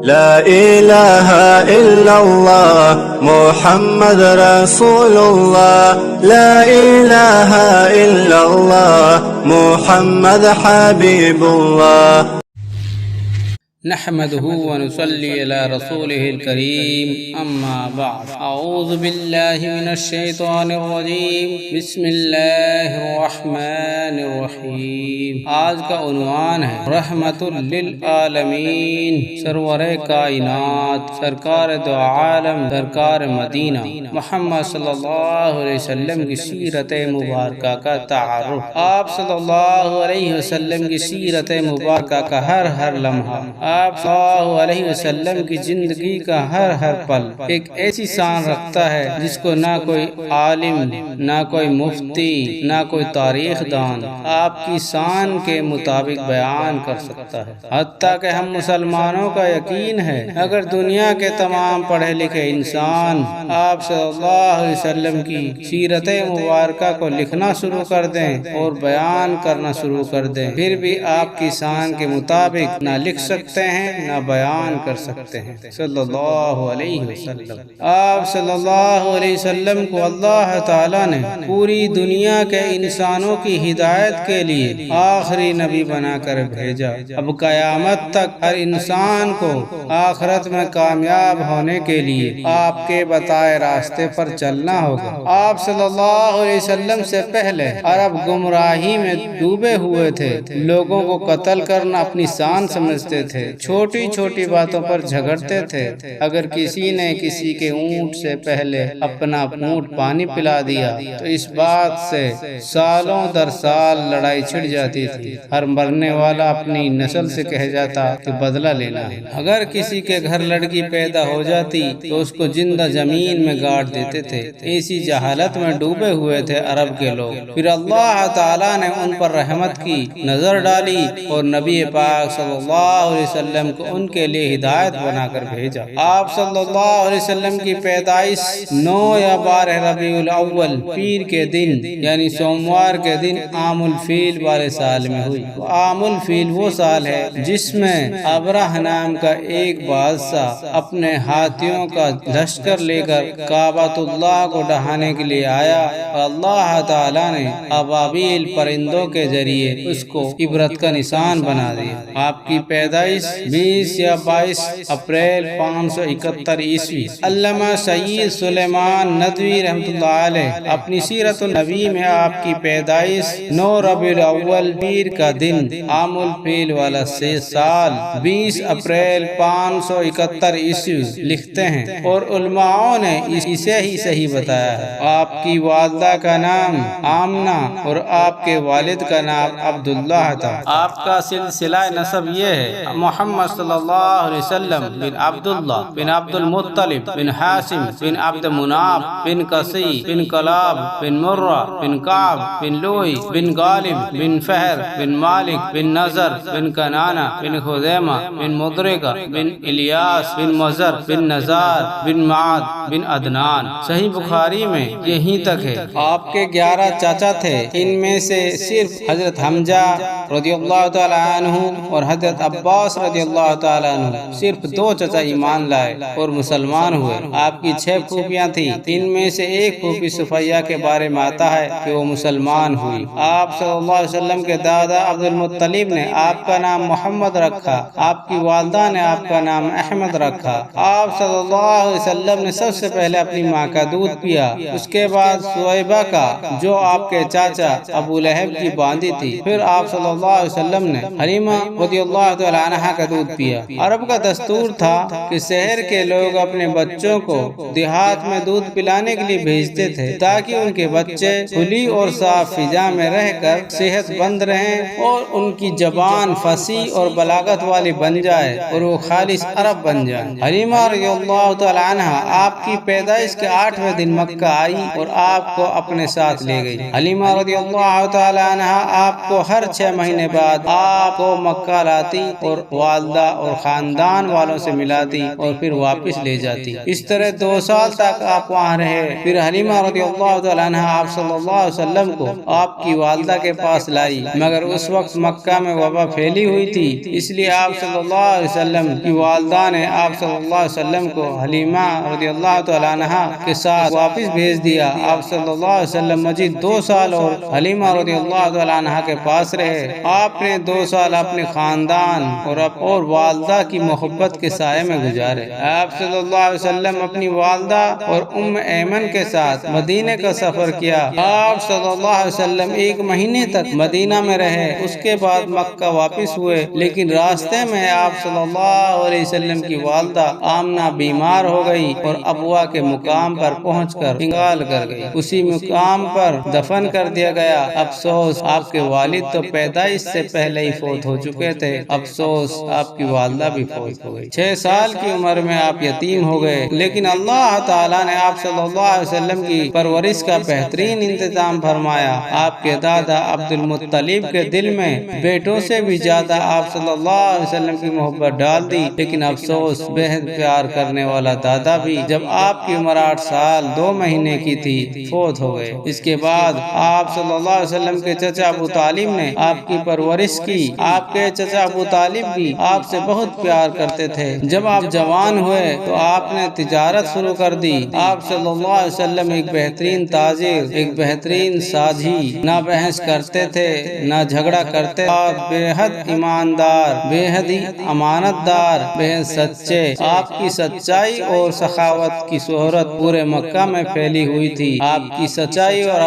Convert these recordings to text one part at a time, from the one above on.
لا إله إلا الله محمد رسول الله. لا إله إلا الله محمد حبيب الله. نحمده ونصلي على رسوله الكريم اما بعد اعوذ باللہ من الشیطان الرجیم بسم اللہ الرحمن الرحیم۔ آج کا عنوان ہے رحمت للعالمین، سرور کائنات، سرکار دو عالم، سرکار مدینہ محمد صلی اللہ علیہ وسلم کی سیرت مبارکہ کا تعارف۔ آپ صلی اللہ علیہ وسلم کی سیرت مبارکہ کا ہر لمحہ، آپ صلی اللہ علیہ وسلم کی زندگی کا ہر پل ایک ایسی شان رکھتا ہے جس کو نہ کوئی عالم، نہ کوئی مفتی، نہ کوئی تاریخ دان آپ کی شان کے مطابق بیان کر سکتا ہے۔ حتیٰ کہ ہم مسلمانوں کا یقین ہے اگر دنیا کے تمام پڑھے لکھے انسان آپ صلی اللہ علیہ وسلم کی سیرت مبارکہ کو لکھنا شروع کر دیں اور بیان کرنا شروع کر دیں، پھر بھی آپ کی شان کے مطابق نہ لکھ سکتے ہیں نہ بیان کر سکتے ہیں۔ صلی اللہ علیہ وسلم، آپ صلی اللہ علیہ وسلم کو اللہ تعالیٰ نے پوری دنیا کے انسانوں کی ہدایت کے لیے آخری نبی بنا کر بھیجا۔ اب قیامت تک ہر انسان کو آخرت میں کامیاب ہونے کے لیے آپ کے بتائے راستے پر چلنا ہوگا۔ آپ صلی اللہ علیہ وسلم سے پہلے عرب گمراہی میں ڈوبے ہوئے تھے، لوگوں کو قتل کرنا اپنی شان سمجھتے تھے، چھوٹی چھوٹی باتوں پر جھگڑتے تھے۔ اگر کسی نے کسی کے اونٹ سے پہلے اپنا اونٹ پانی پلا دیا تو اس بات سے سالوں در سال لڑائی چھڑ جاتی تھی۔ ہر مرنے والا اپنی نسل سے کہہ جاتا کہ بدلہ لینا ہے۔ اگر کسی کے گھر لڑکی پیدا ہو جاتی تو اس کو زندہ زمین میں گاڑ دیتے تھے۔ ایسی جہالت میں ڈوبے ہوئے تھے عرب کے لوگ۔ پھر اللہ تعالیٰ نے ان پر رحمت کی نظر ڈالی اور نبی پاک صلی اللہ علیہ وسلم کو ان کے لیے ہدایت بنا کر بھیجا۔ آپ صلی اللہ علیہ وسلم کی پیدائش 9 یا 12 ربیع الاول پیر کے دن یعنی سوموار کے دن عام الفیل والے سال میں ہوئی۔ عام الفیل وہ سال ہے جس میں ابرہ نام کا ایک بادشاہ اپنے ہاتھیوں کا لشکر لے کر کعبۃ اللہ کو ڈھانے کے لیے آیا اور اللہ تعالیٰ نے ابابیل پرندوں کے ذریعے اس کو عبرت کا نشان بنا دیا۔ آپ کی پیدائش 20 یا 22 اپریل 571 عیسوی۔ علامہ سید سلیمان ندوی رحمۃ اللہ علیہ اپنی سیرت النبی میں آپ کی پیدائش 9 ربیع الاول پیر کا دن عام الفیل والا سے سال 20 اپریل 571 عیسوی لکھتے ہیں، اور علماء نے اسے ہی صحیح بتایا ہے۔ آپ کی والدہ کا نام آمنہ اور آپ کے والد کا نام عبداللہ تھا۔ آپ کا سلسلہ نسب یہ ہے: محمد صلی اللہ علیہ وسلم بن عبداللہ بن عبد المطلب بن حاشم بن عبد مناف بن قصی بن کلاب بن مرہ بن کعب بن لوئی بن غالب بن فہر بن مالک بن نظر بن کنانہ بن خزیمہ بن مدرکہ بن الیاس بن مزر بن نزار بن معاد بن عدنان۔ صحیح بخاری میں یہیں تک ہے۔ آپ کے 11 چاچا تھے، ان میں سے صرف حضرت حمزہ رضی اللہ تعالی عنہ اور حضرت عباس رضی اللہ تعالیٰ عنہ صرف 2 چچا ایمان لائے اور مسلمان ہوئے۔ آپ کی 6 پھوپھیاں تھیں، ان میں سے ایک پھوپھی صفیہ کے بارے میں آتا ہے کہ وہ مسلمان ہوئی۔ آپ صلی اللہ علیہ وسلم کے دادا عبد المطلب نے آپ کا نام محمد رکھا، آپ کی والدہ نے آپ کا نام احمد رکھا۔ آپ صلی اللہ علیہ وسلم نے سب سے پہلے اپنی ماں کا دودھ پیا، اس کے بعد سویبہ کا جو آپ کے چاچا ابو لہب کی باندی تھی، پھر آپ صلی اللہ علیہ وسلم نے حلیمہ رضی اللہ تعالی عنہا کا دودھ پیا۔ عرب کا دستور تھا کہ شہر کے لوگ اپنے بچوں کو دیہات میں دودھ پلانے کے لیے بھیجتے تھے تاکہ ان کے بچے کھلی اور صاف فضا میں رہ کر صحت مند رہیں اور ان کی زبان فصیح اور بلاغت والی بن جائے اور وہ خالص عرب بن جائے۔ حلیمہ رضی اللہ تعالی عنہا آپ کی پیدائش کے 8ویں دن مکہ آئی اور آپ کو اپنے ساتھ لے گئی۔ حلیمہ رضی اللہ تعالی عنہا آپ کو ہر 6 مہینے بعد آپ کو مکہ لاتی اور والدہ اور خاندان والوں سے ملاتی اور پھر واپس لے جاتی۔ اس طرح 2 سال تک آپ وہاں رہے۔ پھر حلیمہ رضی اللہ تعالیٰ عنہ آپ صلی اللہ علیہ وسلم کو آپ کی والدہ کے پاس لائی، مگر اس وقت مکہ میں وبا پھیلی ہوئی تھی، اس لیے آپ صلی اللہ علیہ وسلم کی والدہ نے آپ صلی اللہ علیہ وسلم کو حلیمہ رضی اللہ تعالیٰ عنہ کے ساتھ واپس بھیج دیا۔ آپ صلی اللہ علیہ وسلم مزید 2 سال اور حلیمہ رضی اللہ تعالیٰ عنہ کے پاس رہے۔ آپ نے 2 سال اپنے خاندان اور والدہ کی محبت کے سائے میں گزارے۔ آپ صلی اللہ علیہ وسلم اپنی والدہ اور ایمن کے ساتھ مدینے کا سفر کیا۔ آپ صلی اللہ علیہ وسلم 1 مہینے تک مدینہ میں رہے، اس کے بعد مکہ واپس ہوئے، لیکن راستے میں آپ صلی اللہ علیہ وسلم کی والدہ آمنہ بیمار ہو گئی اور ابوا کے مقام پر پہنچ کر انتقال کر گئی۔ اسی مقام پر دفن کر دیا گیا۔ افسوس، آپ کے والد تو پیدائش سے پہلے ہی فوت ہو چکے تھے۔ افسوس، آپ کی والدہ بھی فوت ہو گئی۔ 6 سال کی عمر میں آپ یتیم ہو گئے، لیکن اللہ تعالیٰ نے آپ صلی اللہ علیہ وسلم کی پرورش کا بہترین انتظام فرمایا۔ آپ کے دادا عبد المطلب کے دل میں بیٹوں سے بھی زیادہ آپ صلی اللہ علیہ وسلم کی محبت ڈال دی، لیکن افسوس، بہت پیار کرنے والا دادا بھی جب آپ کی عمر 8 سال 2 مہینے کی تھی فوت ہو گئے۔ اس کے بعد آپ صلی اللہ علیہ وسلم کے چچا ابو طالب نے آپ کی پرورش کی۔ آپ کے چچا ابو طالب بھی آپ سے بہت پیار کرتے تھے۔ جب آپ جوان ہوئے تو آپ نے تجارت شروع کر دی۔ آپ صلی اللہ علیہ وسلم ایک بہترین تاجر، ایک بہترین ساجی، نہ بحث کرتے تھے نہ جھگڑا کرتے، اور بے حد ایماندار، بے حد امانت دار، بے حد سچے۔ آپ کی سچائی اور سخاوت کی شہرت پورے مکہ میں پھیلی ہوئی تھی۔ آپ کی سچائی اور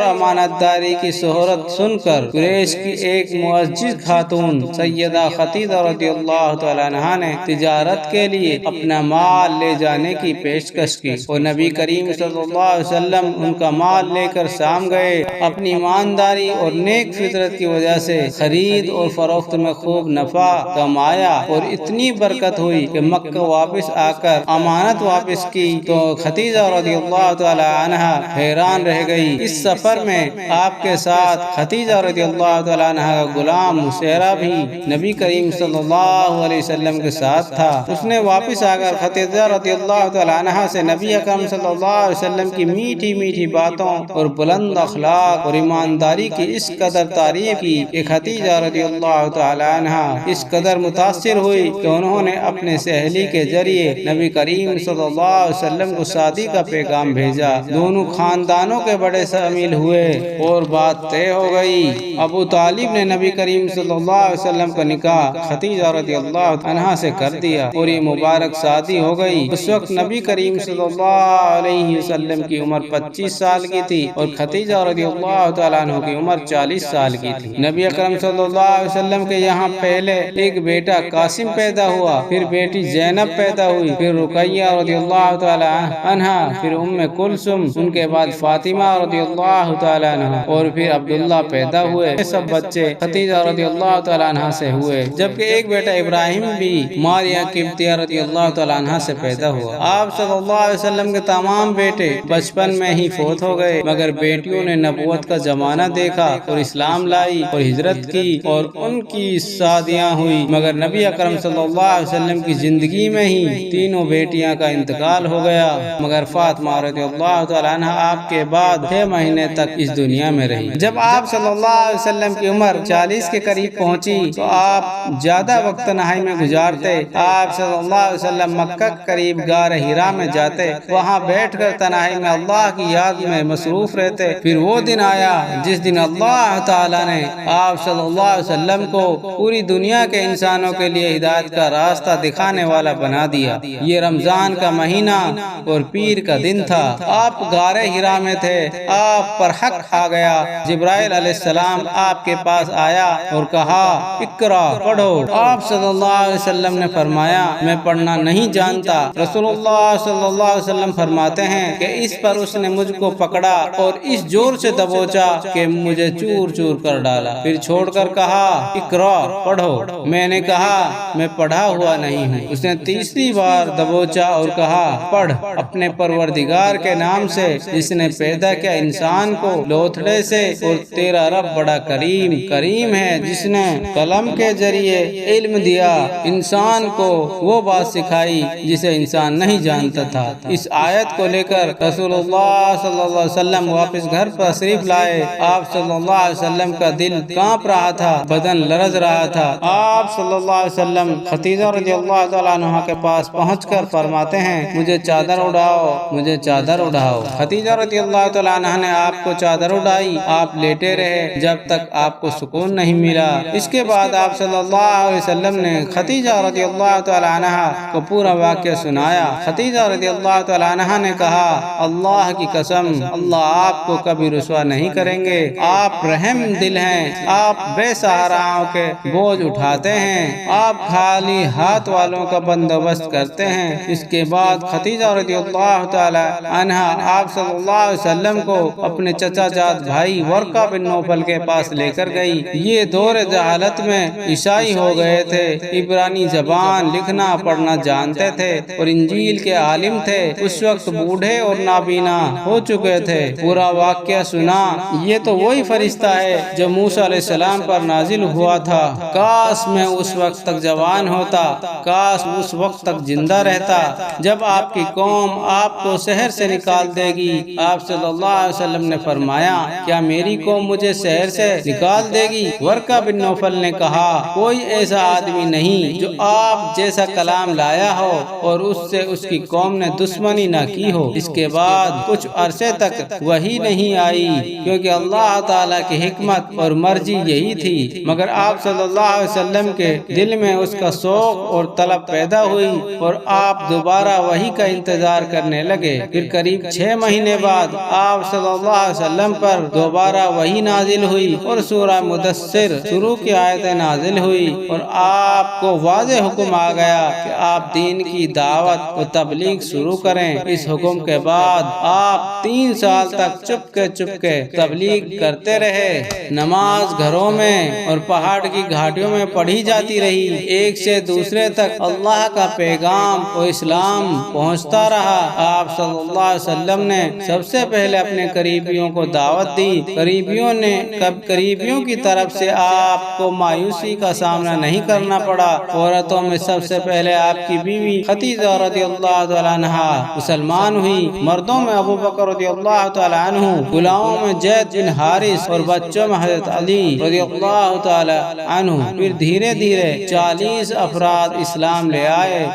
امانت داری کی شہرت سن کر قریش کی ایک معزز خاتون سیدہ خدیجہ رضی اللہ تعالیٰ عنہا نے تجارت کے لیے اپنا مال لے جانے کی پیشکش کی، اور نبی کریم صلی اللہ علیہ وسلم ان کا مال لے کر شام گئے۔ اپنی ایمانداری اور نیک فطرت کی وجہ سے خرید اور فروخت میں خوب نفع کمایا، اور اتنی برکت ہوئی کہ مکہ واپس آ کر امانت واپس کی تو خدیجہ رضی اللہ تعالی عنہا حیران رہ گئی۔ اس سفر میں آپ کے ساتھ خدیجہ رضی اللہ تعالی عنہا کا غلام مسیرہ بھی نبی کریم صلی اللہ علیہ وسلم کے ساتھ تھا۔ اس نے واپس آ کر خدیجہ رضی اللہ تعالی عنہا سے نبی اکرم صلی اللہ علیہ وسلم کی میٹھی میٹھی باتوں اور بلند اخلاق اور ایمانداری کی اس قدر تعریف کی کہ خدیجہ رضی اللہ تعالی عنہا اس قدر متاثر ہوئی کہ انہوں نے اپنے سہیلی کے ذریعے نبی کریم صلی اللہ علیہ وسلم کو شادی کا پیغام بھیجا۔ دونوں خاندانوں کے بڑے شامل ہوئے اور بات طے ہو گئی۔ ابو طالب نے نبی کریم صلی اللہ علیہ وسلم کا نکاح خدیجہ رضی اللہ عنہا سے کر دیا اور یہ مبارک شادی ہو گئی۔ اس وقت نبی کریم صلی اللہ علیہ وسلم کی عمر 25 سال کی تھی اور خدیجہ رضی اللہ تعالیٰ عنہ کی عمر 40 سال کی تھی۔ نبی اکرم صلی اللہ علیہ وسلم کے یہاں پہلے ایک بیٹا قاسم پیدا ہوا، پھر بیٹی زینب پیدا ہوئی، پھر رقیہ رضی اللہ تعالیٰ عنہا، پھر کلثوم، ان کے بعد فاطمہ رضی اللہ تعالیٰ عنہ، اور پھر عبداللہ پیدا ہوئے۔ یہ سب بچے خدیجہ رضی اللہ تعالیٰ عنہ سے ہوئے، جبکہ ایک بیٹا ابراہیم بھی ماریہ قبطیہ رضی اللہ تعالیٰ عنہ سے پیدا ہوا۔ آپ صلی اللہ علیہ وسلم کے تمام بیٹے بچپن میں ہی فوت ہو گئے، مگر بیٹیوں نے نبوت کا زمانہ دیکھا اور اسلام لائی اور ہجرت کی اور ان کی شادیاں ہوئی، مگر نبی اکرم صلی اللہ علیہ وسلم کی زندگی میں ہی 3 بیٹیاں کا انتقال ہو گیا، مگر فاطمہ رضی اللہ تعالیٰ عنہ آپ کے بعد 6 مہینے تک اس دنیا میں رہی۔ جب آپ صلی اللہ علیہ وسلم کی عمر 40 کے قریب پہنچی تو آپ زیادہ وقت تنہائی میں گزارتے۔ آپ صلی اللہ علیہ وسلم مکہ قریب غار ہرا میں جاتے، وہاں بیٹھ کر تنہائی میں اللہ کی یاد میں مصروف رہتے۔ پھر وہ دن آیا جس دن اللہ تعالیٰ نے آپ صلی اللہ علیہ وسلم کو پوری دنیا کے انسانوں کے لیے ہدایت کا راستہ دکھانے والا بنا دیا۔ یہ رمضان کا مہینہ اور پیر کا دن تھا۔ آپ غار ہرا میں تھے، آپ پر حق آ گیا۔ جبرائیل علیہ السلام آپ کے پاس آیا اور کہا اقرا، پڑھو۔ آپ صلی اللہ علیہ وسلم نے فرمایا میں پڑھنا نہیں جانتا۔ رسول اللہ صلی اللہ علیہ وسلم فرماتے ہیں کہ اس پر اس نے مجھ کو پکڑا اور اس زور سے دبوچا کہ مجھے چور چور کر ڈالا، پھر چھوڑ کر کہا اقرا، پڑھو۔ میں نے کہا میں پڑھا ہوا نہیں ہوں۔ اس نے تیسری بار دبوچا اور کہا پڑھ، اپنے پروردگار کے نام سے جس نے پیدا کیا انسان کو لوتھڑے سے، اور تیرا رب بڑا کریم ہے جس نے قلم کے ذریعے علم دیا، انسان کو وہ بات سکھائی جسے انسان نہیں جانتا تھا۔ اس آیت کو لے کر رسول اللہ صلی اللہ علیہ وسلم واپس گھر پر تشریف لائے۔ آپ صلی اللہ علیہ وسلم کا دل کانپ رہا تھا، بدن لرز رہا تھا۔ آپ صلی اللہ علیہ وسلم خدیجہ رضی اللہ تعالیٰ عنہ کے پاس پہنچ کر فرماتے ہیں، مجھے چادر اڑاؤ، مجھے چادر اڑاؤ۔ خدیجہ رضی اللہ تعالیٰ عنہ نے آپ کو چادر اڑائی، آپ لیٹے رہے جب تک آپ کو سکون نہیں ملا۔ اس کے بعد آپ صلی اللہ علیہ وسلم نے خدیجہ رضی اللہ تعالیٰ عنہ کو پورا واقعہ سنایا۔ خدیجہ رضی اللہ تعالیٰ عنہ نے کہا، اللہ کی قسم، اللہ آپ کو کبھی رسوا نہیں کریں گے، آپ رحم دل ہیں، آپ بے سہاراؤں کے بوجھ اٹھاتے ہیں، آپ خالی ہاتھ والوں کا بندوبست کرتے ہیں۔ اس کے بعد خدیجہ رضی اللہ تعالی عنہ آپ صلی اللہ علیہ وسلم کو اپنے چچا جاد بھائی ورقہ بن نوفل کے پاس لے کر گئی۔ یہ دور جہالت میں عیسائی ہو گئے تھے، عبرانی زبان لکھنا پڑھنا جانتے تھے اور انجیل کے عالم تھے۔ اس وقت بوڑھے اور نابینا ہو چکے تھے۔ پورا واقعہ سنا، یہ تو وہی فرشتہ ہے جو موسیٰ علیہ السلام پر نازل ہوا تھا۔ کاش میں اس وقت تک جوان ہوتا، کاش اس وقت تک زندہ رہتا جب آپ کی قوم آپ کو شہر سے نکال دے گی۔ آپ صلی اللہ علیہ وسلم نے فرمایا، کیا میری قوم مجھے شہر سے نکال دے گی؟ ورقہ بن نوفل نے کہا، کوئی ایسا آدمی نہیں جو آپ جیسا کلام لایا ہو اور اس سے اس کی قوم نے دشمنی نہ کی ہو۔ اس کے بعد کچھ عرصے تک وحی نہیں آئی، کیونکہ اللہ تعالیٰ کی حکمت اور مرضی یہی تھی، مگر آپ صلی اللہ علیہ وسلم کے دل میں اس کا شوق اور طلب پیدا ہوئی اور آپ دوبارہ وحی کا انتظار کرنے لگے۔ پھر قریب 6 مہینے بعد آپ صلی اللہ علیہ وسلم پر دوبارہ وحی نازل ہوئی اور سورہ مدثر شروع کی آیتیں نازل ہوئی اور آپ کو واضح حکم آ گیا کہ آپ دین کی دعوت و تبلیغ شروع کریں۔ اس حکم کے بعد آپ 3 سال تک چپکے تبلیغ کرتے رہے۔ نماز گھروں میں اور پہاڑ کی گھاٹیوں میں پڑھی جاتی رہی، ایک سے دوسرے تک اللہ کا پیغام و اسلام پہنچتا رہا۔ آپ صلی اللہ علیہ وسلم نے سب سے پہلے اپنے قریبیوں کو دعوت دی۔ قریبیوں کی طرف سے آپ کو مایوسی کا سامنا نہیں کرنا پڑا۔ عورتوں میں سب سے پہلے آپ کی بیوی خدیجہ رضی اللہ تعالیٰ عنہ مسلمان ہوئی، مردوں میں ابو بکر رضی اللہ تعالیٰ عنہ، غلاموں میں زید بن حارث اور بچوں میں حضرت علی رضی اللہ تعالیٰ عنہ۔ پھر دھیرے دھیرے 40 افراد اسلام لے آئے۔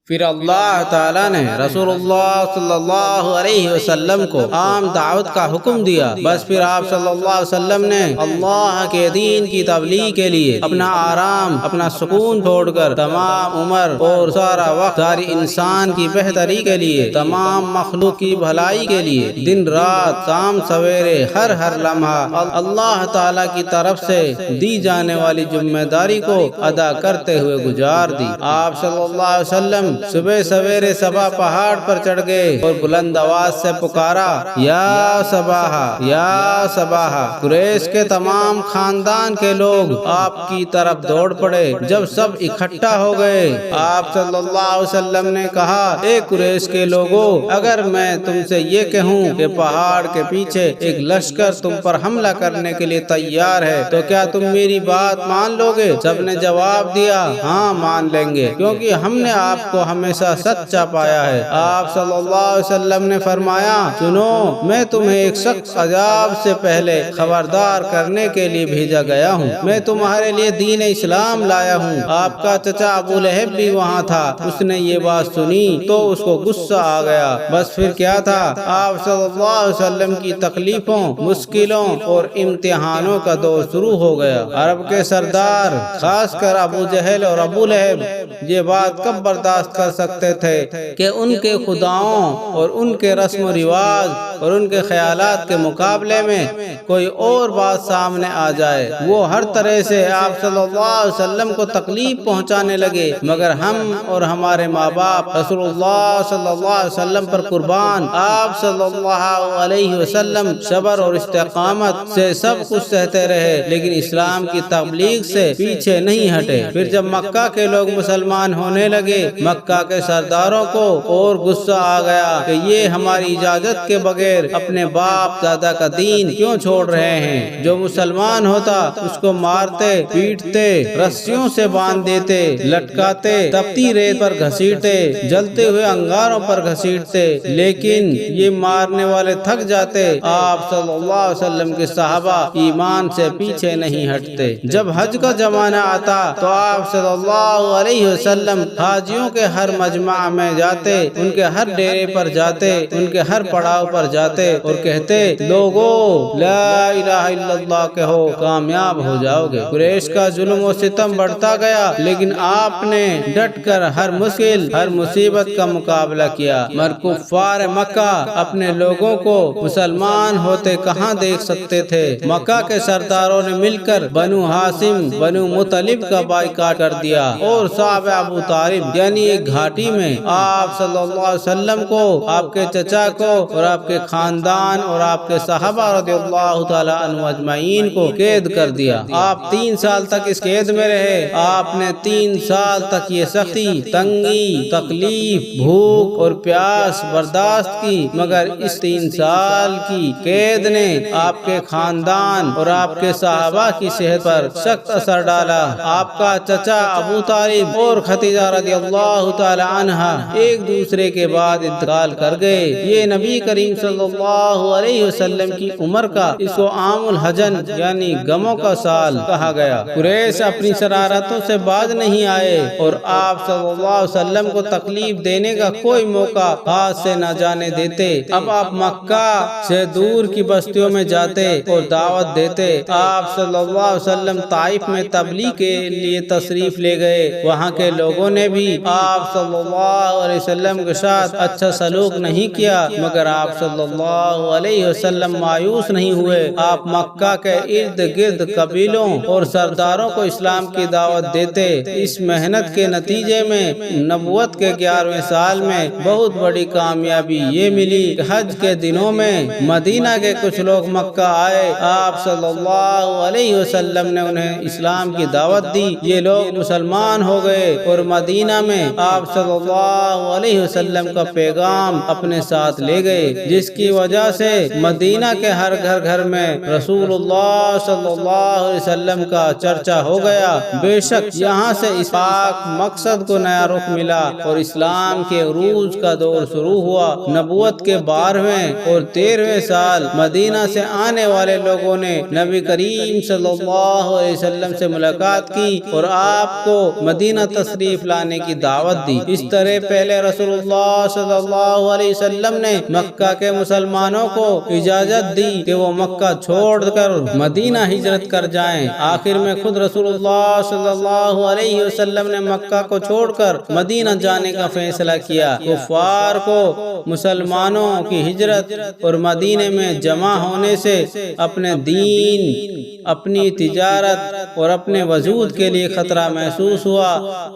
پھر اللہ تعالیٰ نے رسول اللہ صلی اللہ علیہ وسلم کو عام دعوت کا حکم دیا۔ بس پھر آپ صلی اللہ علیہ وسلم نے اللہ کے دین کی تبلیغ کے لیے اپنا آرام، اپنا سکون چھوڑ کر تمام عمر اور سارا وقت ساری انسان کی بہتری کے لیے، تمام مخلوق کی بھلائی کے لیے، دن رات شام سویرے ہر لمحہ اللہ تعالیٰ کی طرف سے دی جانے والی ذمہ داری کو ادا کرتے ہوئے گزار دی۔ آپ صلی اللہ علیہ وسلم صبح سویرے صبا پہاڑ پر چڑھ گئے اور بلند آواز سے پکارا، یا صباحا یا صباحا۔ قریش کے تمام خاندان کے لوگ آپ کی طرف دوڑ پڑے۔ جب سب اکٹھا ہو گئے، آپ صلی اللہ علیہ وسلم نے کہا، اے قریش کے لوگوں، اگر میں تم سے یہ کہوں کہ پہاڑ کے پیچھے ایک لشکر تم پر حملہ کرنے کے لیے تیار ہے تو کیا تم میری بات مان لو گے؟ سب نے جواب دیا، ہاں مان لیں گے، کیونکہ ہم نے آپ کو ہمیشہ سچا پایا ہے۔ آپ صلی اللہ علیہ وسلم نے فرمایا، سنو، میں تمہیں ایک سخت عذاب سے پہلے خبردار کرنے کے لیے بھیجا گیا ہوں۔ میں تمہارے لیے دین اسلام لایا ہوں۔ آپ کا چچا ابو لہب بھی وہاں تھا، اس نے یہ بات سنی تو اس کو غصہ آ گیا۔ بس پھر کیا تھا، آپ صلی اللہ علیہ وسلم کی تکلیفوں، مشکلوں اور امتحانوں کا دور شروع ہو گیا۔ عرب کے سردار، خاص کر ابو جہل اور ابو لہب، یہ بات کب برداشت کر سکتے تھے کہ ان کے خداؤں اور ان کے رسم و رواج اور ان کے خیالات کے مقابلے میں کوئی اور بات سامنے آ جائے۔ وہ ہر طرح سے آپ صلی اللہ علیہ وسلم کو تکلیف پہنچانے لگے، مگر ہم اور ہمارے ماں باپ رسول اللہ صلی اللہ علیہ وسلم پر قربان۔ آپ صلی اللہ علیہ وسلم صبر اور استقامت سے سب کچھ سہتے رہے، لیکن اسلام کی تبلیغ سے پیچھے نہیں ہٹے۔ پھر جب مکہ کے لوگ مسلمان ہونے لگے، مکہ مکہ کے سرداروں کو اور غصہ آ گیا کہ یہ ہماری اجازت کے بغیر اپنے باپ دادا کا دین کیوں چھوڑ رہے ہیں؟ جو مسلمان ہوتا اس کو مارتے، پیٹتے، رسیوں سے باندھ دیتے، لٹکاتے، تپتی ریت پر گھسیٹتے، جلتے ہوئے انگاروں پر گھسیٹتے، لیکن یہ مارنے والے تھک جاتے۔ آپ صلی اللہ علیہ وسلم کے صحابہ ایمان سے پیچھے نہیں ہٹتے۔ جب حج کا زمانہ آتا تو آپ صلی اللہ علیہ وسلم حاجیوں کے ہر مجمع میں جاتے، ان کے ہر ڈیرے پر جاتے، ان کے ہر پڑاؤ پر جاتے اور کہتے، لوگو لا الہ الا اللہ کہو، کامیاب ہو جاؤ گے۔ قریش کا ظلم و ستم بڑھتا گیا، لیکن آپ نے ڈٹ کر ہر مشکل، ہر مصیبت کا مقابلہ کیا۔ مگر کفار مکہ اپنے لوگوں کو مسلمان ہوتے کہاں دیکھ سکتے تھے۔ مکہ کے سرداروں نے مل کر بنو ہاشم، بنو مطلب کا بائیکاٹ کر دیا اور صحابہ ابو طالب یعنی ایک گھاٹی میں آپ صلی اللہ علیہ وسلم کو، آپ کے چچا کو اور آپ کے خاندان اور آپ کے صحابہ رضی اللہ تعالی عنہ اجمعین کو قید کر دیا۔ آپ 3 سال تک اس قید میں رہے۔ آپ نے 3 سال تک یہ سختی، تنگی، تکلیف، بھوک اور پیاس برداشت کی، مگر اس 3 سال کی قید نے آپ کے خاندان اور آپ کے صحابہ کی صحت پر سخت اثر ڈالا۔ آپ کا چچا ابو طالب اور خدیجہ رضی اللہ تعالی عنہا ایک دوسرے کے بعد انتقال کر گئے۔ یہ نبی کریم صلی اللہ علیہ وسلم کی عمر کا اس کو عام الحزن یعنی غموں کا سال کہا گیا۔ قریش اپنی شرارتوں سے باز نہیں آئے اور آپ صلی اللہ علیہ وسلم کو تکلیف دینے کا کوئی موقع ہاتھ سے نہ جانے دیتے۔ اب آپ مکہ سے دور کی بستیوں میں جاتے اور دعوت دیتے۔ آپ صلی اللہ علیہ وسلم طائف میں تبلیغ کے لیے تشریف لے گئے۔ وہاں کے لوگوں نے بھی آپ صلی اللہ علیہ وسلم کے ساتھ اچھا سلوک نہیں کیا، مگر آپ صلی اللہ علیہ وسلم مایوس نہیں ہوئے۔ آپ مکہ کے ارد گرد قبیلوں اور سرداروں کو اسلام کی دعوت دیتے۔ اس محنت کے نتیجے میں نبوت کے 11ویں سال میں بہت بڑی کامیابی یہ ملی کہ حج کے دنوں میں مدینہ کے کچھ لوگ مکہ آئے۔ آپ صلی اللہ علیہ وسلم نے انہیں اسلام کی دعوت دی۔ یہ لوگ مسلمان ہو گئے اور مدینہ میں آپ صلی اللہ علیہ وسلم کا پیغام اپنے ساتھ لے گئے، جس کی وجہ سے مدینہ کے ہر گھر میں رسول اللہ صلی اللہ علیہ وسلم کا چرچا ہو گیا۔ بے شک یہاں سے اس پاک مقصد کو نیا رخ ملا اور اسلام کے عروج کا دور شروع ہوا۔ نبوت کے 12ویں اور 13ویں سال مدینہ سے آنے والے لوگوں نے نبی کریم صلی اللہ علیہ وسلم سے ملاقات کی اور آپ کو مدینہ تشریف لانے کی دعوت دی۔ اس طرح پہلے رسول اللہ صلی اللہ علیہ وسلم نے مکہ کے مسلمانوں کو اجازت دی کہ وہ مکہ چھوڑ کر مدینہ ہجرت کر جائیں۔ آخر میں خود رسول اللہ صلی اللہ علیہ وسلم نے مکہ کو چھوڑ کر مدینہ جانے کا فیصلہ کیا۔ کفار کو مسلمانوں کی ہجرت اور مدینے میں جمع ہونے سے اپنے دین، اپنی تجارت اور اپنے وجود کے لیے خطرہ محسوس ہوا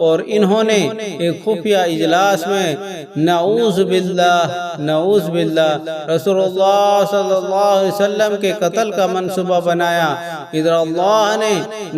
اور انہوں نے ایک خفیہ اجلاس میں نعوذ باللہ رسول اللہ صلی اللہ علیہ وسلم کے قتل کا منصوبہ بنایا۔ ادھر اللہ نے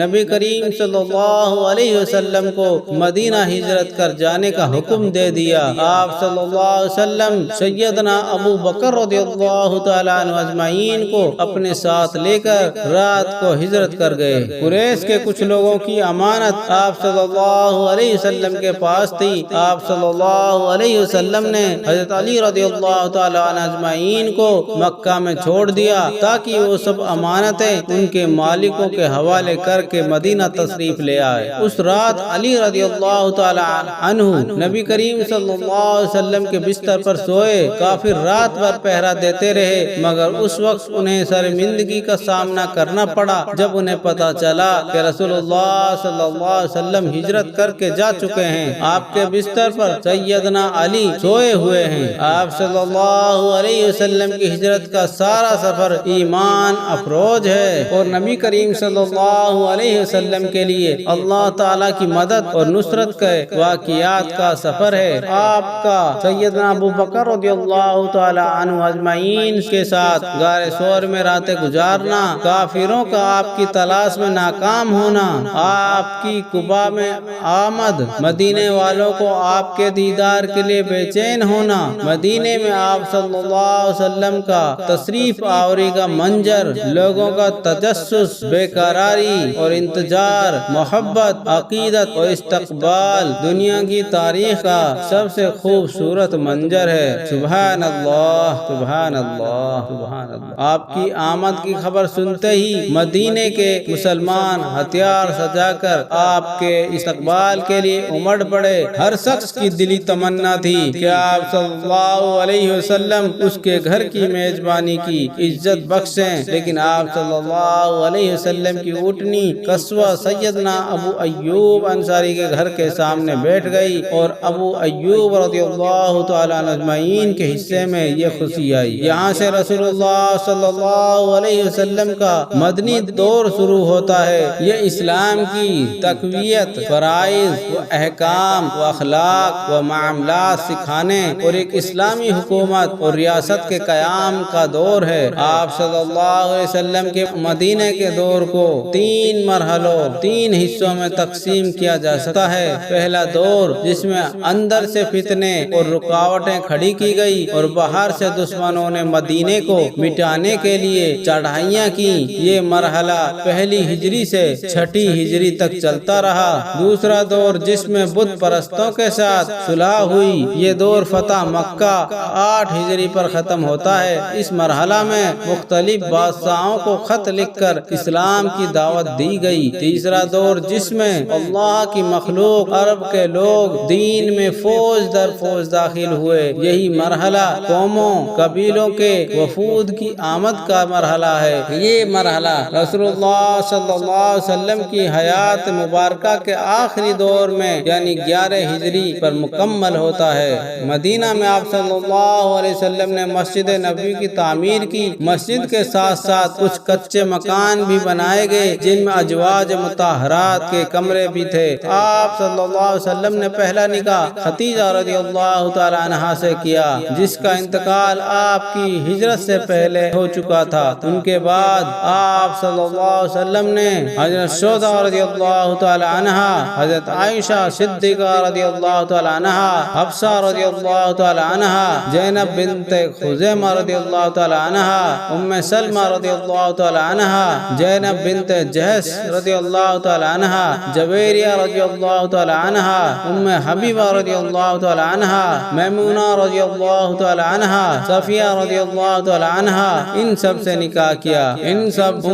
نبی کریم صلی اللہ علیہ وسلم کو مدینہ ہجرت کر جانے کا حکم دے دیا۔ آپ صلی اللہ علیہ وسلم سیدنا ابو بکر رضی اللہ تعالیٰ عنہ اجمعین کو اپنے ساتھ لے کر رات کو ہجرت کر گئے۔ قریش کے کچھ لوگوں کی امانت آپ صلی اللہ علیہ وسلم کے پاس تھی۔ آپ صلی اللہ علیہ وسلم نے حضرت علی رضی اللہ تعالیٰ عنہ اجمعین کو مکہ میں چھوڑ دیا تاکہ وہ سب امانتیں ان کے مالکوں کے حوالے کر کے مدینہ تشریف لے آئے۔ اس رات علی رضی اللہ تعالیٰ عنہ نبی کریم صلی اللہ علیہ وسلم کے بستر پر سوئے۔ کافر رات بھر پہرا دیتے رہے، مگر اس وقت انہیں شرمندگی کا سامنا کرنا پڑا جب انہیں پتا چلا کہ رسول اللہ صلی اللہ علیہ وسلم ہجرت کر کے جا چکے ہیں۔ آپ کے بستر پر سیدنا علی سوئے ہوئے ہیں۔ آپ صلی اللہ علیہ وسلم کی ہجرت کا سارا سفر ایمان افروز ہے اور نبی نبی کریم صلی اللہ علیہ وسلم کے لیے اللہ تعالیٰ کی مدد اور نصرت کے واقعات کا سفر ہے۔ آپ کا سیدنا ابو بکر رضی اللہ تعالی عنہ اجمعین کے ساتھ غار ثور میں راتیں گزارنا، کافروں کا آپ کی تلاش میں ناکام ہونا، آپ کی قباء میں آمد، مدینے والوں کو آپ کے دیدار کے لیے بے چین ہونا، مدینے میں آپ صلی اللہ علیہ وسلم کا تشریف آوری کا منظر، لوگوں کا تجسس، بے قراری اور انتظار، محبت، عقیدت اور استقبال دنیا کی تاریخ کا سب سے خوبصورت منظر ہے۔ سبحان اللہ، سبحان اللہ، سبحان اللہ۔ آپ کی آمد کی خبر سنتے ہی مدینے کے مسلمان ہتھیار سجا کر آپ کے استقبال کے لیے امڑ پڑے۔ ہر شخص کی دلی تمنا تھی کہ آپ صلی اللہ علیہ وسلم اس کے گھر کی میزبانی کی عزت بخشیں، لیکن آپ صلی اللہ علیہ وسلم کی اونٹنی قصوہ سیدنا ابو ایوب انصاری کے گھر کے سامنے بیٹھ گئی اور ابو ایوب رضی اللہ تعالیٰ عنہ اجمعین کے حصے میں یہ خوشی آئی۔ یہاں سے رسول اللہ صلی اللہ علیہ وسلم کا مدنی دور شروع ہوتا ہے۔ یہ اسلام کی تقویت، فرائض و احکام و اخلاق و معاملات سکھانے اور ایک اسلامی حکومت اور ریاست کے قیام کا دور ہے۔ آپ صلی اللہ علیہ وسلم کے مدینہ کے دور کو 3 مرحلوں، 3 حصوں میں تقسیم کیا جا سکتا ہے۔ پہلا دور جس میں اندر سے فتنے اور رکاوٹیں کھڑی کی گئی اور باہر سے دشمنوں نے مدینے کو مٹانے کے لیے چڑھائیاں کی، یہ مرحلہ پہلی ہجری سے 6 ہجری تک چلتا رہا۔ دوسرا دور جس میں بت پرستوں کے ساتھ صلح ہوئی، یہ دور فتح مکہ 8 ہجری پر ختم ہوتا ہے۔ اس مرحلہ میں مختلف بادشاہوں کو خط لکھ کر اسلام کی دعوت دی گئی۔ تیسرا دور جس میں اللہ کی مخلوق عرب کے لوگ دین میں فوج در فوج داخل ہوئے، یہی مرحلہ قوموں، قبیلوں کے وفود کی آمد کا مرحلہ ہے۔ یہ مرحلہ رسول اللہ صلی اللہ علیہ وسلم کی حیات مبارکہ کے آخری دور میں یعنی 11 ہجری پر مکمل ہوتا ہے۔ مدینہ میں آپ صلی اللہ علیہ وسلم نے مسجد نبوی کی تعمیر کی۔ مسجد کے ساتھ ساتھ کچھ کچے مکان بھی بنائے گئے جن میں ازواج مطہرات کے کمرے بھی تھے۔ آپ صلی اللہ علیہ وسلم نے پہلا نکاح خدیجہ رضی اللہ تعالی عنہا سے کیا، جس کا انتقال آپ کی ہجرت سے پہلے ہو چکا تھا۔ ان کے بعد آپ صلی اللہ علیہ وسلم نے حضرت سودا رضی اللہ تعالی عنہا، حضرت عائشہ صدیقہ رضی اللہ تعالی عنہا، حفصہ رضی اللہ تعالی عنہا، زینب بنت خزیمہ رضی اللہ تعالی عنہا، ام سلمہ رضی اللہ تعالی عنہا، زینب بنت جہش رضی اللہ تعالی عنہا، جویریہ رضی اللہ تعالی عنہا، ام حبیبہ رضی اللہ تعالی عنہا، میمونہ رضی اللہ تعالی عنہا، صفیہ رضی اللہ تعالی عنہا، ان سب سے نکاح کیا۔ ان سب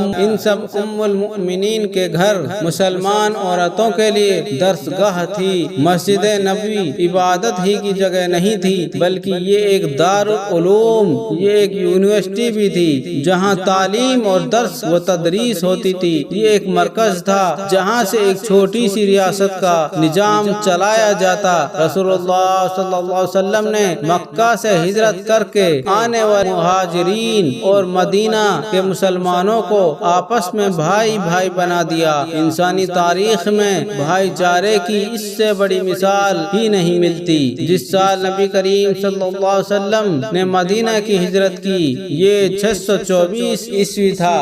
ام المؤمنین کے گھر مسلمان عورتوں کے لیے درسگاہ تھی۔ مسجد نبوی عبادت ہی کی جگہ نہیں تھی بلکہ یہ ایک دارالعلوم، یہ ایک یونیورسٹی بھی تھی جہاں تعلیم اور درس و تدریس ہوتی تھی۔ یہ ایک مرکز تھا جہاں سے ایک چھوٹی سی ریاست کا نظام چلایا جاتا۔ رسول اللہ صلی اللہ علیہ وسلم نے مکہ سے ہجرت کر کے آنے والے مہاجرین اور مدینہ کے مسلمانوں کو آپس میں بھائی بھائی بنا دیا۔ انسانی تاریخ میں بھائی چارے کی اس سے بڑی مثال ہی نہیں ملتی۔ جس سال نبی کریم صلی اللہ علیہ وسلم نے مدینہ کی ہجرت کی یہ 624 عیسوی تھا۔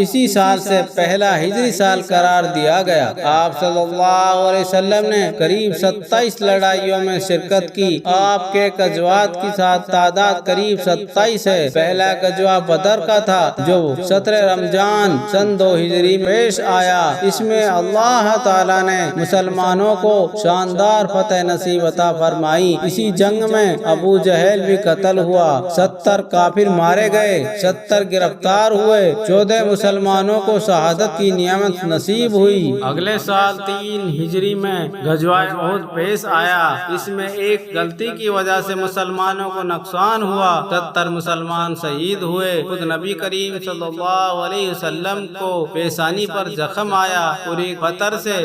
اسی سال سے پہلا ہجری سال قرار دیا گیا۔ آپ صلی اللہ علیہ وسلم نے قریب 27 لڑائیوں میں شرکت کی۔ آپ کے غزوات کی ساتھ تعداد قریب 27 ہے۔ پہلا غزوہ بدر کا تھا جو 17 رمضان سن 2 ہجری پیش آیا۔ اس میں اللہ تعالیٰ نے مسلمانوں کو شاندار فتح نصیب عطا فرمائی۔ اسی جنگ میں ابو جہل بھی قتل ہوا، 70 کافر مارے گئے، 70 گرفتار ہوئے، 14 مسلمانوں کو شہادت کی نعمت نصیب ہوئی۔ اگلے سال 3 ہجری میں غزوہ احد پیش آیا۔ اس میں ایک غلطی کی وجہ سے مسلمانوں کو نقصان ہوا، 73 مسلمان شہید ہوئے۔ خود نبی کریم صلی اللہ علیہ وسلم کو پیشانی پر زخم آیا اور ایک پتھر سے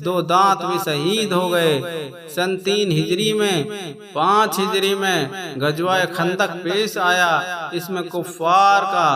2 دانت بھی شہید ہو گئے۔ سن 3 ہجری میں 5 ہجری میں غزوہ خندق پیش آیا۔ اس میں کفار کا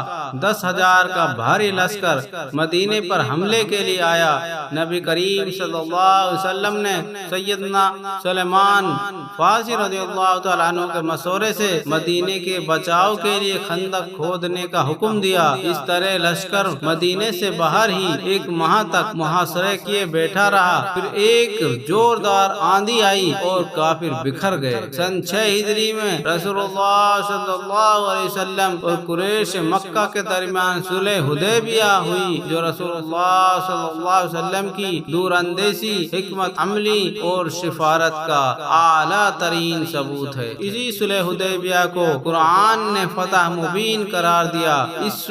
10,000 کا بھاری لشکر لشکر مدینے پر حملے کے لیے آیا، نبی کریم صلی اللہ علیہ وسلم نے سیدنا سلیمان فارسی رضی اللہ تعالیٰ عنہ کے مشورے سے مدینے کے بچاؤ کے لیے خندق کھودنے کا حکم دیا۔ اس طرح لشکر مدینے سے باہر ہی ایک ماہ تک محاصرے کیے بیٹھا رہا، پھر ایک زوردار آندھی آئی اور کافر بکھر گئے۔ سن 6 ہجری میں رسول اللہ صلی اللہ علیہ وسلم اور قریش مکہ کے درمیان صلح حدیبیہ ہوئی، جو رسول اللہ صلی اللہ علیہ وسلم کی دور اندیشی، حکمت عملی اور سفارت کا اعلیٰ ترین ثبوت ہے۔ اسی صلح حدیبیہ کو قرآن نے فتح مبین قرار دیا۔ اس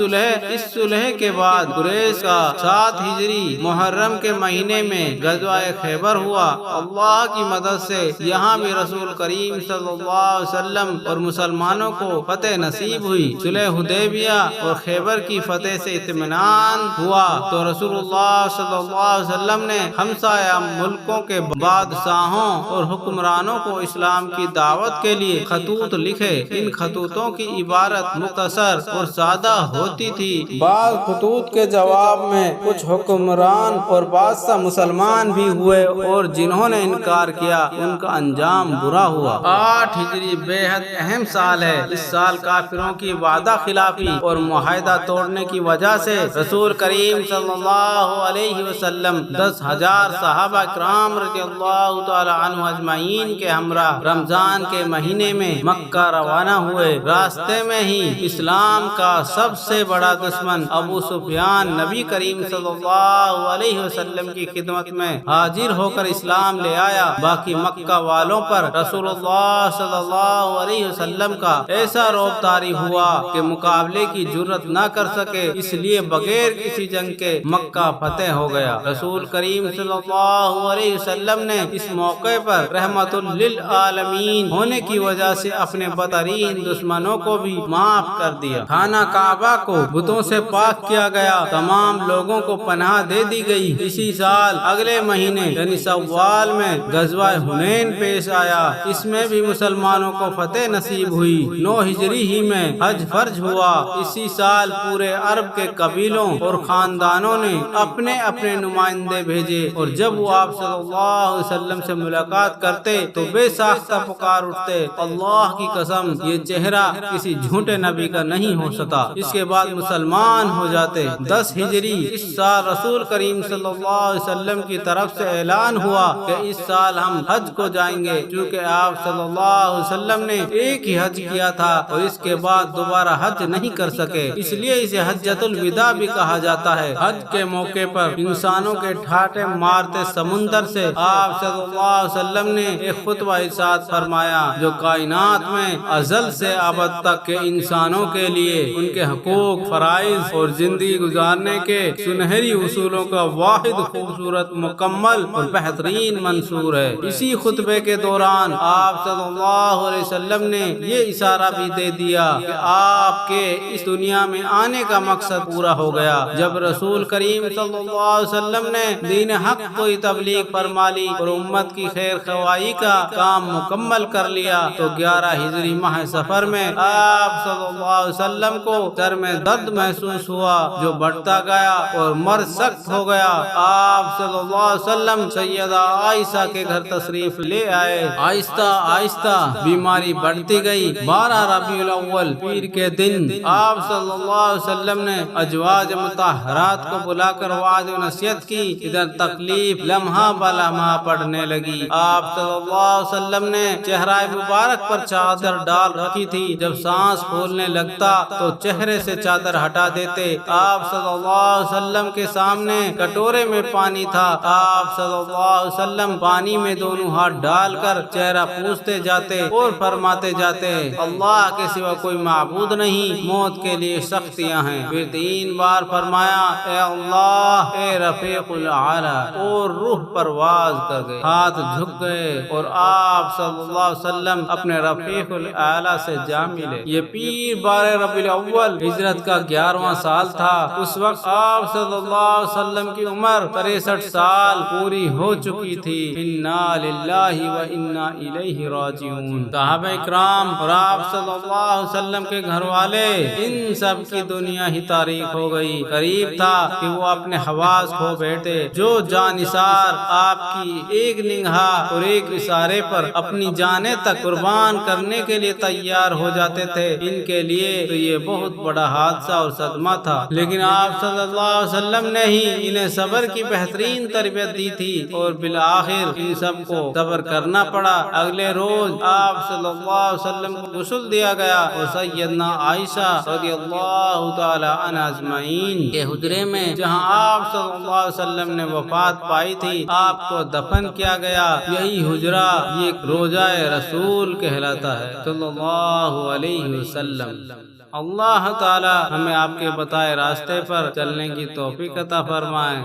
صلح کے بعد قریش کا 7 ہجری محرم کے مہینے میں غزوہ خیبر ہوا۔ اللہ کی مدد سے یہاں بھی رسول کریم صلی اللہ علیہ وسلم اور مسلمانوں کو فتح نصیب ہوئی۔ صلح حدیبیہ اور خیبر کی فتح سے اطمینان ہوا تو رسول اللہ صلی اللہ علیہ وسلم نے ہمسایہ ملکوں کے بادشاہوں اور حکمرانوں کو اسلام کی دعوت کے لیے خطوط لکھے۔ ان خطوطوں کی عبارت مختصر اور سادہ ہوتی تھی۔ بعض خطوط کے جواب میں کچھ حکمران اور بادشاہ مسلمان بھی ہوئے اور جنہوں نے انکار کیا ان کا انجام برا ہوا۔ 8 ہجری بے حد اہم سال ہے۔ اس سال کافروں کی وعدہ خلافی اور معاہدہ توڑنے کی وجہ سے رسول کریم صلی اللہ علیہ وسلم 10,000 صحابہ کرام رضی اللہ تعالی عنہ اجمعین کے ہمراہ رمضان کے مہینے میں مکہ روانہ ہوئے۔ راستے میں ہی اسلام کا سب سے بڑا دشمن ابو سفیان نبی کریم صلی اللہ علیہ وسلم کی خدمت میں حاضر ہو کر اسلام لے آیا۔ باقی مکہ والوں پر رسول اللہ صلی اللہ علیہ وسلم کا ایسا رعب طاری ہوا کہ مقابلے کی جرت نہ کر سکے، اس لیے بغیر کسی جنگ کے مکہ فتح ہو گیا۔ رسول کریم صلی اللہ علیہ وسلم نے اس موقع پر رحمت للعالمین ہونے کی وجہ سے اپنے بدترین دشمنوں کو بھی معاف کر دیا۔ خانہ کعبہ کو بتوں سے پاک کیا گیا، تمام لوگوں کو پناہ دے دی گئی۔ اسی سال اگلے مہینے یعنی شوال میں غزوہ حنین پیش آیا، اس میں بھی مسلمانوں کو فتح نصیب ہوئی۔ 9 ہجری ہی میں حج فرض ہوا۔ اسی سال پورے عرب کے قبیلوں اور خاندانوں نے اپنے اپنے نمائندے بھیجے، اور جب وہ آپ صلی اللہ علیہ وسلم سے ملاقات کرتے تو بے ساختہ پکار اٹھتے، اللہ کی قسم یہ چہرہ کسی جھوٹے نبی کا نہیں ہو سکتا۔ اس کے بعد مسلمان ہو جاتے۔ 10 ہجری اس سال رسول کریم صلی اللہ علیہ وسلم کی طرف سے اعلان ہوا کہ اس سال ہم حج کو جائیں گے، چونکہ آپ صلی اللہ علیہ وسلم نے ایک ہی حج کیا تھا اور اس کے بعد دوبارہ حج نہیں کر سکے، اس لیے اسے حجۃ الوداع بھی کہا جاتا ہے۔ حج کے موقع پر انسانوں کے ٹھاٹے مارتے سمندر سے آپ صلی اللہ علیہ وسلم نے ایک خطبہ ارشاد فرمایا جو کائنات میں ازل سے ابد تک کے انسانوں کے لیے ان کے حقوق، فرائض اور زندگی گزارنے کے سنہری اصولوں کا واحد خوبصورت، مکمل اور بہترین منشور ہے۔ اسی خطبے کے دوران آپ صلی اللہ علیہ وسلم نے یہ اشارہ بھی دے دیا کہ آپ کے اس دنیا میں آنے کا مقصد پورا ہو گیا۔ جب رسول کریم صلی اللہ علیہ وسلم نے دین حق کو تبلیغ فرما لی اور امت کی خیر خواہی کا کام مکمل کر لیا تو 11 ہجری ماہ سفر میں آپ صلی اللہ علیہ وسلم کو سر میں درد محسوس ہوا جو بڑھتا گیا اور مرض سخت ہو گیا۔ آپ صلی اللہ علیہ وسلم سیدہ عائشہ کے گھر تشریف لے آئے۔ آہستہ آہستہ بیماری بڑھتی گئی۔ 12 ربیع الاول پیر کے دن آپ صلی اللہ علیہ وسلم نے ازواج مطہرات کو بلا کر وعظ و نصیحت کی۔ ادھر تکلیف لمحہ بلمحہ پڑنے لگی۔ آپ صلی اللہ علیہ وسلم نے چہرہ مبارک پر چادر ڈال رکھی تھی، جب سانس پھولنے لگتا تو چہرے سے چادر ہٹا دیتے۔ آپ صلی اللہ علیہ وسلم کے سامنے کٹورے میں پانی تھا، آپ صلی اللہ علیہ وسلم پانی میں دونوں ہاتھ ڈال کر چہرہ پوچھتے جاتے اور فرماتے جاتے، اللہ کے سوا کوئی معبود نہیں، موت کے لیے سختیاں ہیں۔ پھر 3 بار فرمایا، اے اللہ، اے رفیق الاعلی، اور روح پرواز کر گئے، ہاتھ جھک گئے اور آپ صلی اللہ علیہ وسلم اپنے رفیق الاعلی سے جا ملے۔ یہ پیر 12 ربیع الاول ہجرت کا 11واں سال تھا۔ اس وقت آپ صلی اللہ علیہ وسلم کی عمر 63 سال پوری ہو چکی تھی۔ انا للہ و انا الیہ راجعون۔ صحابہ اکرام اور آپ صلی اللہ علیہ وسلم کے گھر والے، ان سب کی دنیا ہی تاریخ ہو گئی، قریب تھا کہ وہ اپنے حواس کھو بیٹھے۔ جو جانثار آپ کی ایک نگاہ اور ایک اشارے پر اپنی جانیں تک قربان کرنے کے لیے تیار ہو جاتے تھے، ان کے لیے تو یہ بہت بڑا حادثہ اور صدمہ تھا، لیکن آپ صلی اللہ علیہ وسلم نے ہی انہیں صبر کی بہترین تربیت دی تھی اور بالآخر ان سب کو صبر کرنا پڑا۔ اگلے روز آپ صلی اللہ علیہ وسلم کو غسل دیا گیا اور سیدنا عائشہ رضی اللہ تعالی عنہا اجمعین کے حجرے میں، جہاں آپ صلی اللہ علیہ وسلم نے وفات پائی تھی، آپ کو دفن کیا گیا۔ یہی حجرہ یہ روضہ رسول کہلاتا ہے صلی اللہ علیہ وسلم۔ اللہ تعالی ہمیں آپ کے بتائے راستے پر چلنے کی توفیق عطا فرمائے۔